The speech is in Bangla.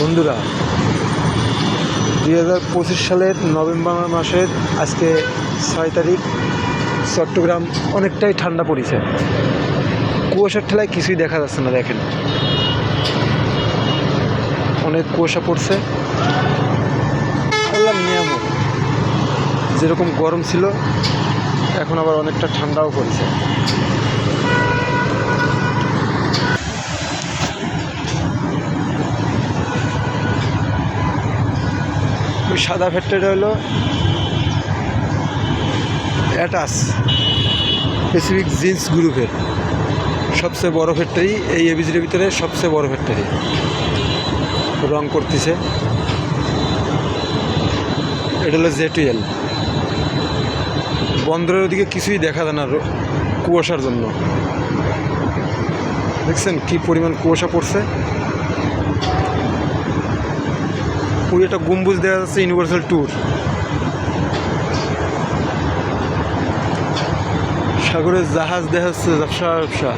বন্ধুরা, 2025 সালের নভেম্বর মাসের আজকে 6 তারিখ। চট্টগ্রাম অনেকটাই ঠান্ডা পড়েছে। কুয়াশার ঠেলায় কিছুই দেখা যাচ্ছে না। দেখেন, অনেক কুয়াশা পড়ছে। আল্লাহর নিয়ামত, যেরকম গরম ছিল এখন আবার অনেকটা ঠান্ডাও পড়ছে। ওই সাদা ফ্যাক্টরিটা হলো অ্যাটাস প্যাসিফিক জিন্স গ্রুপের সবচেয়ে বড় ফ্যাক্টরি। এই এবিজির ভিতরে সবচেয়ে বড় ফ্যাক্টরি। রং করতেছে। এটা হলো জেটুয়েল। বন্দরের ওদিকে কিছুই দেখা যায় না কুয়াশার জন্য। দেখছেন কি পরিমাণ কুয়াশা পড়ছে। ওই একটা গম্বুজ দেখা যাচ্ছে, ইউনিভার্সাল ট্যুর। সাগরের জাহাজ দেখা যাচ্ছে ঝাপসা ঝাপসা।